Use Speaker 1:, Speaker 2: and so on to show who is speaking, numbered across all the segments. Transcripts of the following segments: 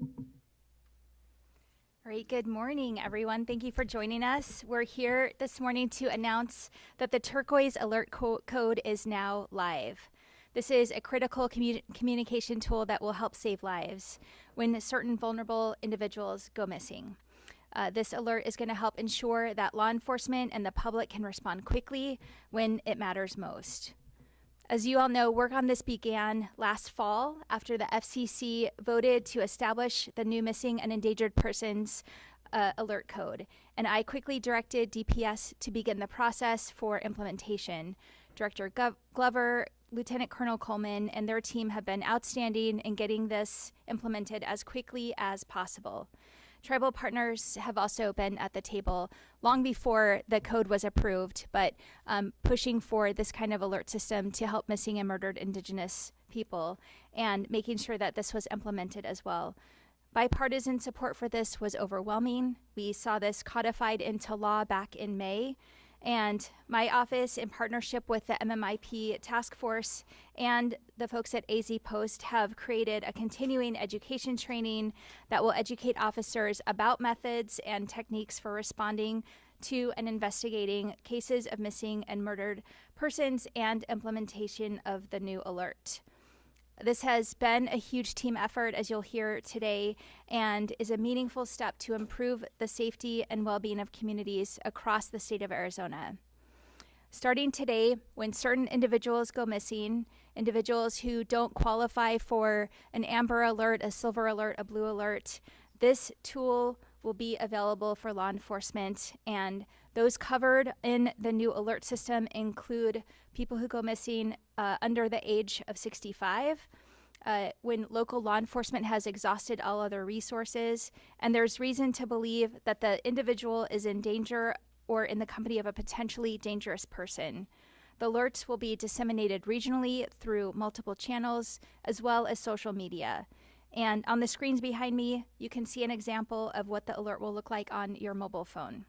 Speaker 1: All right, good morning, everyone. Thank you for joining us. We're here this morning to announce that the Turquoise Alert code is now live. This is a critical communication tool that will help save lives when certain vulnerable individuals go missing. This alert is going to help ensure that law enforcement and the public can respond quickly when it matters most. As you all know, work on this began last fall after the FCC voted to establish the new missing and endangered persons alert code. And I quickly directed DPS to begin the process for implementation. Director Glover, Lieutenant Colonel Coleman, and their team have been outstanding in getting this implemented as quickly as possible. Tribal partners have also been at the table long before the code was approved, but pushing for this kind of alert system to help missing and murdered Indigenous people and making sure that this was implemented as well. Bipartisan support for this was overwhelming. We saw this codified into law back in May. And my office, in partnership with the MMIP task force and the folks at AZ Post, have created a continuing education training that will educate officers about methods and techniques for responding to and investigating cases of missing and murdered persons and implementation of the new alert. This has been a huge team effort, as you'll hear today, and is a meaningful step to improve the safety and well-being of communities across the state of Arizona. Starting today, when certain individuals go missing, individuals who don't qualify for an amber alert, a silver alert, a blue alert, this tool will be available for law enforcement, and those covered in the new alert system include people who go missing under the age of 65, when local law enforcement has exhausted all other resources, and there's reason to believe that the individual is in danger or in the company of a potentially dangerous person. The alerts will be disseminated regionally through multiple channels as well as social media. And on the screens behind me, you can see an example of what the alert will look like on your mobile phone.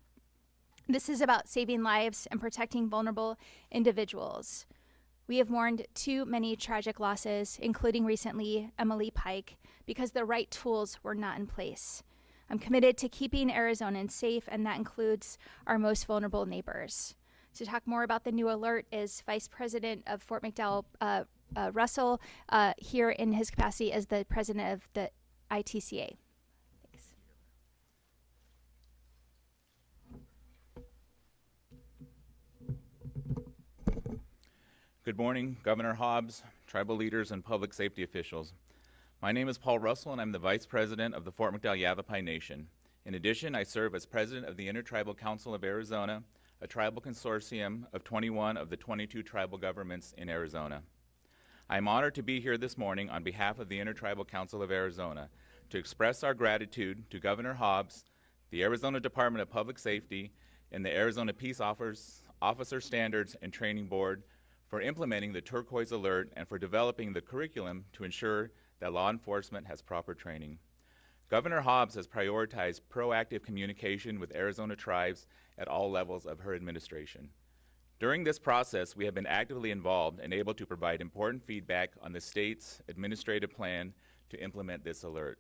Speaker 1: This is about saving lives and protecting vulnerable individuals. We have mourned too many tragic losses, including recently Emily Pike, because the right tools were not in place. I'm committed to keeping Arizonans safe, and that includes our most vulnerable neighbors. To talk more about the new alert is Vice President of Fort McDowell, Russell, here in his capacity as the president of the ITCA. Thanks.
Speaker 2: Good morning, Governor Hobbs, tribal leaders, and public safety officials. My name is Paul Russell, and I'm the Vice President of the Fort McDowell Yavapai Nation. In addition, I serve as President of the Intertribal Council of Arizona, a tribal consortium of 21 of the 22 tribal governments in Arizona. I am honored to be here this morning on behalf of the Intertribal Council of Arizona to express our gratitude to Governor Hobbs, the Arizona Department of Public Safety, and the Arizona Peace Officer Standards and Training Board for implementing the Turquoise Alert and for developing the curriculum to ensure that law enforcement has proper training. Governor Hobbs has prioritized proactive communication with Arizona tribes at all levels of her administration. During this process, we have been actively involved and able to provide important feedback on the state's administrative plan to implement this alert.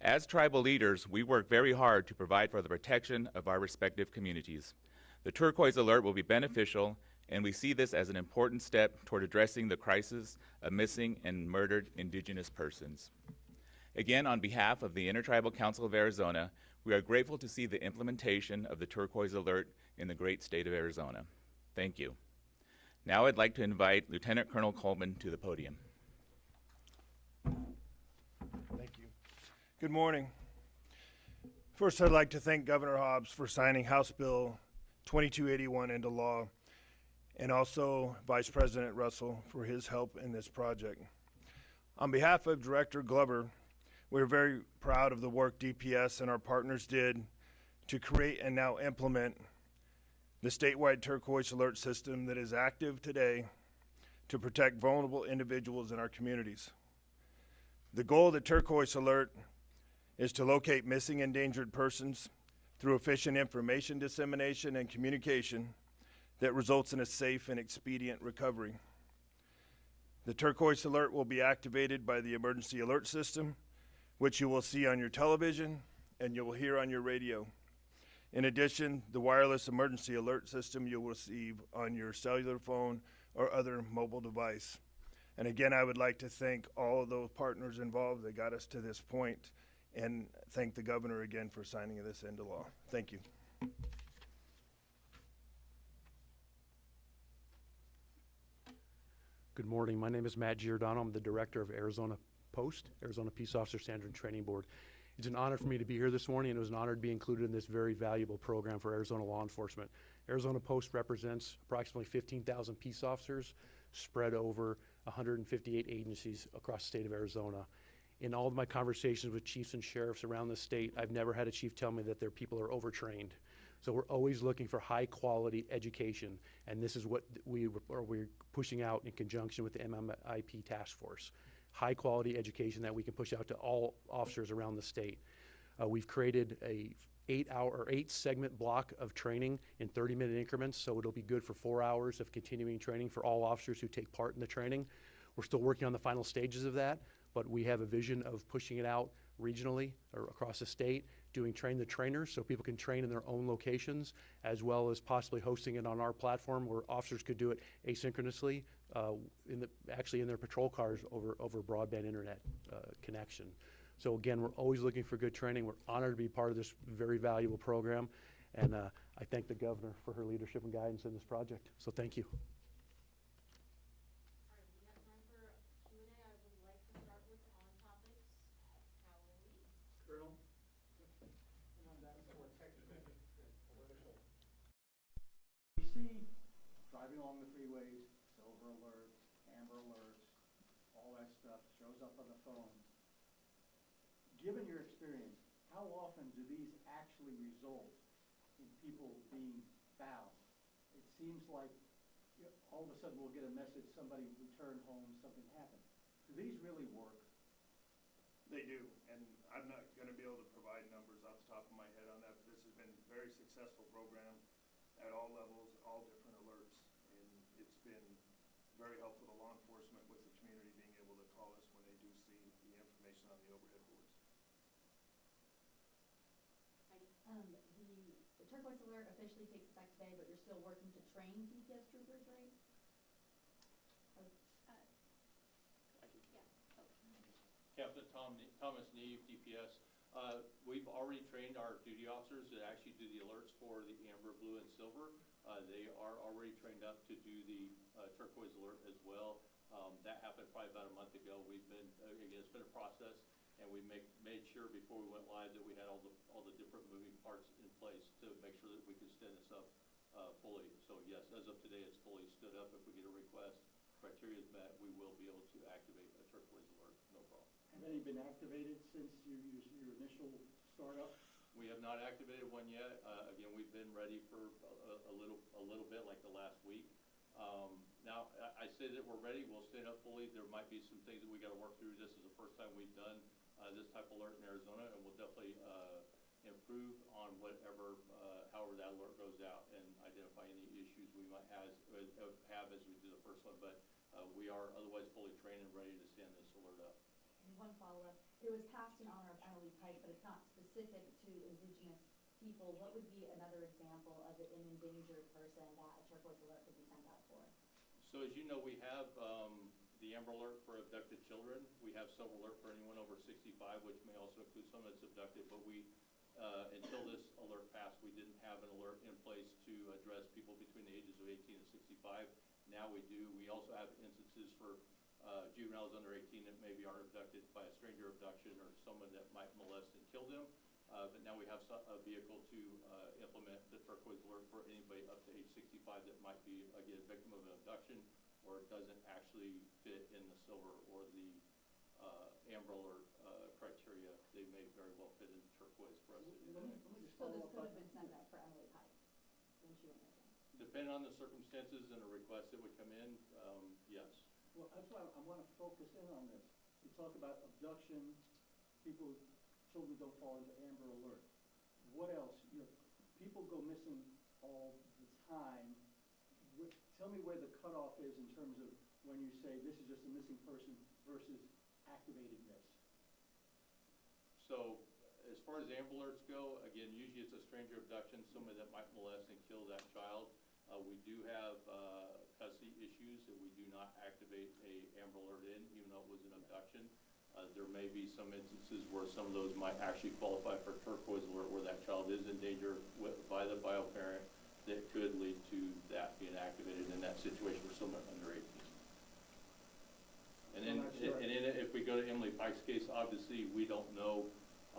Speaker 2: As tribal leaders, we work very hard to provide for the protection of our respective communities. The Turquoise Alert will be beneficial, and we see this as an important step toward addressing the crisis of missing and murdered Indigenous persons. Again, on behalf of the Intertribal Council of Arizona, we are grateful to see the implementation of the Turquoise Alert in the great state of Arizona. Thank you. Now I'd like to invite Lieutenant Colonel Coleman to the podium.
Speaker 3: Thank you. Good morning. First, I'd like to thank Governor Hobbs for signing House Bill 2281 into law, and also Vice President Russell for his help in this project. On behalf of Director Glover, we're very proud of the work DPS and our partners did to create and now implement the statewide Turquoise Alert system that is active today to protect vulnerable individuals in our communities. The goal of the Turquoise Alert is to locate missing endangered persons through efficient information dissemination and communication that results in a safe and expedient recovery. The Turquoise Alert will be activated by the Emergency Alert System, which you will see on your television and you will hear on your radio. In addition, the wireless emergency alert system you will receive on your cellular phone or other mobile device. And again, I would like to thank all of those partners involved that got us to this point, and thank the governor again for signing this into law. Thank you.
Speaker 4: Good morning. My name is Matt Giordano. I'm the director of Arizona Post, Arizona Peace Officer Standard and Training Board. It's an honor for me to be here this morning, and it was an honor to be included in this very valuable program for Arizona law enforcement. Arizona Post represents approximately 15,000 peace officers spread over 158 agencies across the state of Arizona. In all of my conversations with chiefs and sheriffs around the state, I've never had a chief tell me that their people are overtrained. So we're always looking for high quality education, and this is what we're pushing out in conjunction with the MMIP task force. High quality education that we can push out to all officers around the state. We've created a 8-segment block of training in 30-minute increments, so it'll be good for 4 hours of continuing training for all officers who take part in the training. We're still working on the final stages of that, but we have a vision of pushing it out regionally or across the state, doing train the trainers so people can train in their own locations, as well as possibly hosting it on our platform where officers could do it asynchronously actually in their patrol cars over broadband internet connection. So again, we're always looking for good training. We're honored to be part of this very valuable program, and I thank the governor for her leadership and guidance in this project. So thank you.
Speaker 5: We see driving along the freeways, silver alerts, amber alerts, all that stuff shows up on the phone. Given your experience, how often do these actually result in people being found? It seems like all of a sudden we'll get a message, somebody returned home, something happened. Do these really work?
Speaker 3: They do, and I'm not going to be able to provide numbers off the top of my head on that, but this has been a very successful program at all levels, all different alerts, and it's been very helpful to law enforcement with the community being able to call us when they do see the information on the overhead boards.
Speaker 6: The Turquoise Alert officially takes effect today, but you're still working to train DPS troopers, right?
Speaker 7: Captain Thomas Neve, DPS. We've already trained our duty officers that actually do the alerts for the amber, blue, and silver. They are already trained up to do the turquoise alert as well. That happened probably about a month ago. We've been, again, it's been a process, and we made sure before we went live that we had all the different moving parts in place to make sure that we could stand this up fully. So yes, as of today, it's fully stood up. If we get a request, criteria is met, we will be able to activate a turquoise alert, no problem.
Speaker 5: Have any been activated since your initial startup?
Speaker 7: We have not activated one yet. Again, we've been ready for a little bit, like the last week. Now, I say that we're ready. We'll stand up fully. There might be some things that we got to work through. This is the first time we've done this type of alert in Arizona, and we'll definitely improve on whatever, however that alert goes out, and identify any issues we might have as we do the first one. But we are otherwise fully trained and ready to stand this alert up.
Speaker 6: And one follow-up. It was passed in honor of Emily Pike, but it's not specific to indigenous people. What would be another example of an endangered person that a turquoise alert could be sent out for?
Speaker 7: So as you know, we have the Amber Alert for abducted children. We have Silver Alert for anyone over 65, which may also include someone that's abducted. But we, until this alert passed, we didn't have an alert in place to address people between the ages of 18 and 65. Now we do. We also have instances for juveniles under 18 that maybe are abducted by a stranger abduction or someone that might molest and kill them. But now we have a vehicle to implement the turquoise alert for anybody up to age 65 that might be, again, a victim of an abduction or doesn't actually fit in the silver or the amber alert criteria. They may very well fit in turquoise for us to do that.
Speaker 6: So this could have been sent out for Emily Pike when she went missing?
Speaker 7: Depending on the circumstances and a request that would come in, yes.
Speaker 5: Well, that's why I want to focus in on this. You talk about abduction, children don't fall into Amber Alert. What else? People go missing all the time. Tell me where the cutoff is in terms of when you say this is just a missing person versus activating this.
Speaker 7: So as far as Amber Alerts go, again, usually it's a stranger abduction, somebody that might molest and kill that child. We do have custody issues that we do not activate a Amber Alert in, even though it was an abduction. There may be some instances where some of those might actually qualify for Turquoise Alert, where that child is in danger by the bio parent, that could lead to that being activated in that situation for someone under 18. And then, if we go to Emily Pike's case, obviously we don't know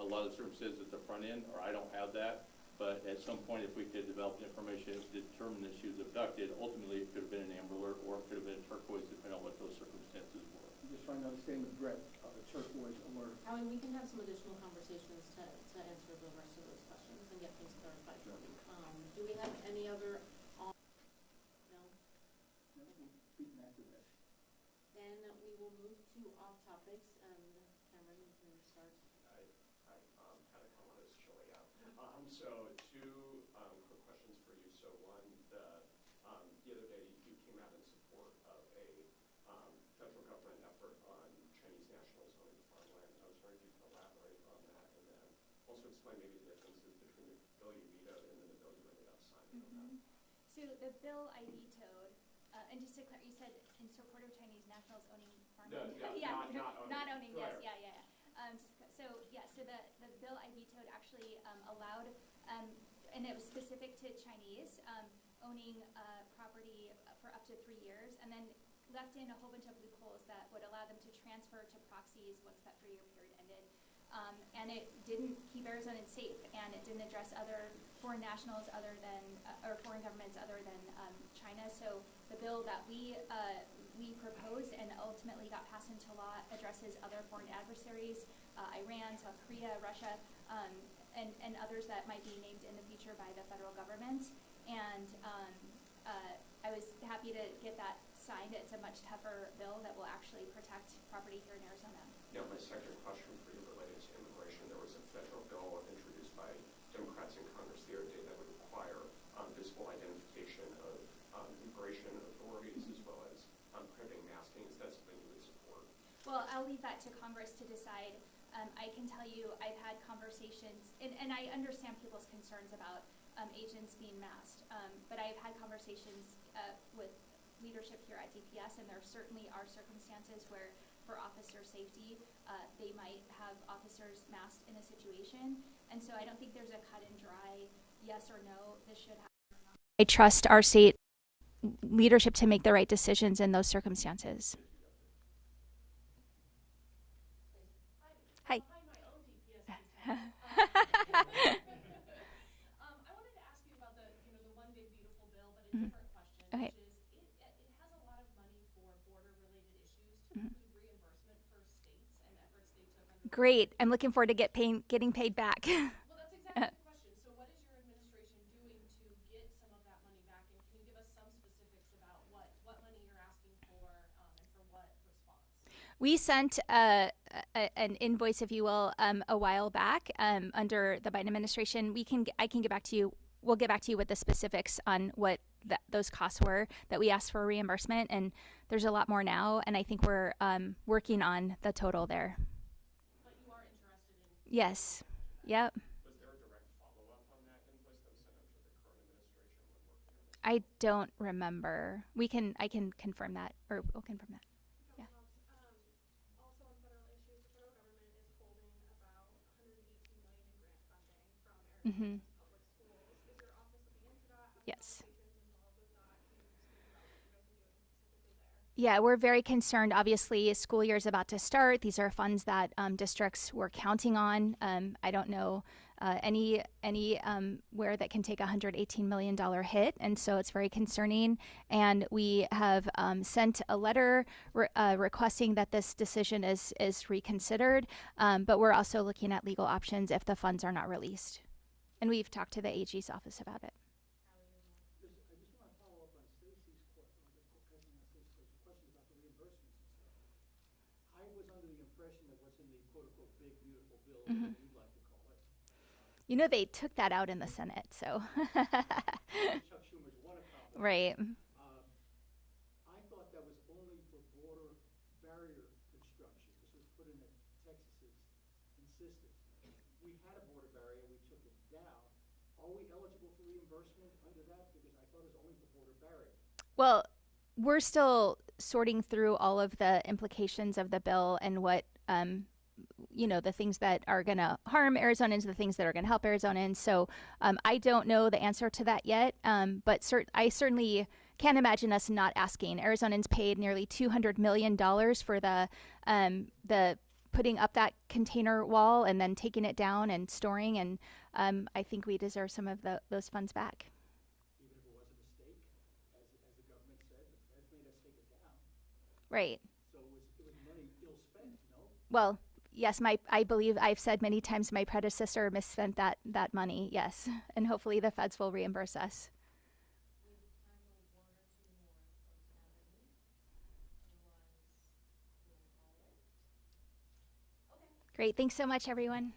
Speaker 7: a lot of the circumstances at the front end, or I don't have that. But at some point, if we could develop the information to determine that she was abducted, ultimately it could have been an Amber Alert or it could have been a Turquoise, depending on what those circumstances were.
Speaker 5: I'm just trying to understand the breadth of a Turquoise Alert.
Speaker 8: Howie, we can have some additional conversations to answer the rest of those questions and get things clarified for you. Do we have any other on? No?
Speaker 5: No, we'll beat that to this.
Speaker 8: Then we will move to off topics, and Cameron, you can start.
Speaker 9: I kind of come on as chilly out. So two quick questions for you. So one, the other day you came out in support of a federal government effort on Chinese nationals owning farmland. I was wondering if you could elaborate on that, and then also explain maybe the differences between the bill you vetoed and then the bill you ended up signing.
Speaker 1: So the bill I vetoed, and just to clarify, you said in support of Chinese nationals owning farmland?
Speaker 9: No,
Speaker 1: Yeah,
Speaker 9: not owning.
Speaker 1: yes,
Speaker 9: Correct.
Speaker 1: yeah. So the bill I vetoed actually allowed, and it was specific to Chinese, owning property for up to 3 years, and then left in a whole bunch of loopholes that would allow them to transfer to proxies once that 3-year period ended. And it didn't keep Arizonans safe, and it didn't address other foreign nationals other than, or foreign governments other than China. So the bill that we proposed and ultimately got passed into law addresses other foreign adversaries, Iran, South Korea, Russia, and others that might be named in the future by the federal government. And I was happy to get that signed. It's a much tougher bill that will actually protect property here in Arizona.
Speaker 9: Now, my second question for you related to immigration. There was a federal bill introduced by Democrats in Congress the other day that would require visible identification of immigration authorities as well as prohibiting masking. Is that something you would support?
Speaker 1: Well, I'll leave that to Congress to decide. I can tell you I've had conversations, and I understand people's concerns about agents being masked, but I've had conversations with leadership here at DPS, and there certainly are circumstances where, for officer safety, they might have officers masked in a situation, and so I don't think there's a cut and dry yes or no, this should happen or not. I trust our state leadership to make the right decisions in those circumstances. Hi.
Speaker 8: Behind my own DPS
Speaker 1: Uh,
Speaker 8: I wanted to ask you about the one big beautiful bill, but a different question,
Speaker 1: Okay.
Speaker 8: which is it has a lot of money for border-related issues to include reimbursement for states and efforts they took under.
Speaker 1: Great. I'm looking forward to getting paid back.
Speaker 8: Well, that's exactly the question. So, what is your administration doing to get some of that money back, and can you give us some specifics about what money you're asking for and for what response?
Speaker 1: We sent an invoice, if you will, a while back under the Biden administration. I can get back to you. We'll get back to you with the specifics on what those costs were that we asked for reimbursement. And there's a lot more now, and I think we're working on the total there.
Speaker 8: But you are interested in.
Speaker 1: Yes. Yep.
Speaker 9: Was there a direct follow-up on that invoice that was sent out to the current administration when working on this?
Speaker 1: I don't remember. I can confirm that, or we'll confirm that. Yeah.
Speaker 10: Also on federal issues, the federal government is holding about $118 million in grant funding from Arizona public schools. Is your office looking into that? Have
Speaker 1: Yes.
Speaker 10: conversations involved with that? Can you speak about what you guys are doing specifically there?
Speaker 1: Yeah, we're very concerned. Obviously, school year is about to start. These are funds that districts were counting on. I don't know any where that can take a $118 million hit, and so it's very concerning. And we have sent a letter requesting that this decision is reconsidered, but we're also looking at legal options if the funds are not released. And we've talked to the AG's office about it.
Speaker 5: I just want to follow up on Stacy's question about the reimbursements and stuff. I was under the impression that what's in the quote-unquote big beautiful bill, whatever you'd like to call it.
Speaker 1: You know, they took that out in the Senate, so.
Speaker 5: Chuck Schumer's one account.
Speaker 1: Right.
Speaker 5: I thought that was only for border barrier construction. This was put in at Texas's insistence. we had a border barrier, we took it down. Are we eligible for reimbursement under that? Because I thought it was only for border barrier.
Speaker 1: Well, we're still sorting through all of the implications of the bill and what, the things that are going to harm Arizonans, the things that are going to help Arizonans. So I don't know the answer to that yet, but I certainly can't imagine us not asking. Arizonans paid nearly $200 million for the putting up that container wall and then taking it down and storing, and I think we deserve some of those funds back.
Speaker 5: Even if it was a mistake, as the government said, the feds made us take it down.
Speaker 1: Right.
Speaker 5: So it was money ill spent, no?
Speaker 1: Well, yes, I believe I've said many times my predecessor misspent that money, yes. And hopefully the feds will reimburse us. Great. Thanks so much, everyone.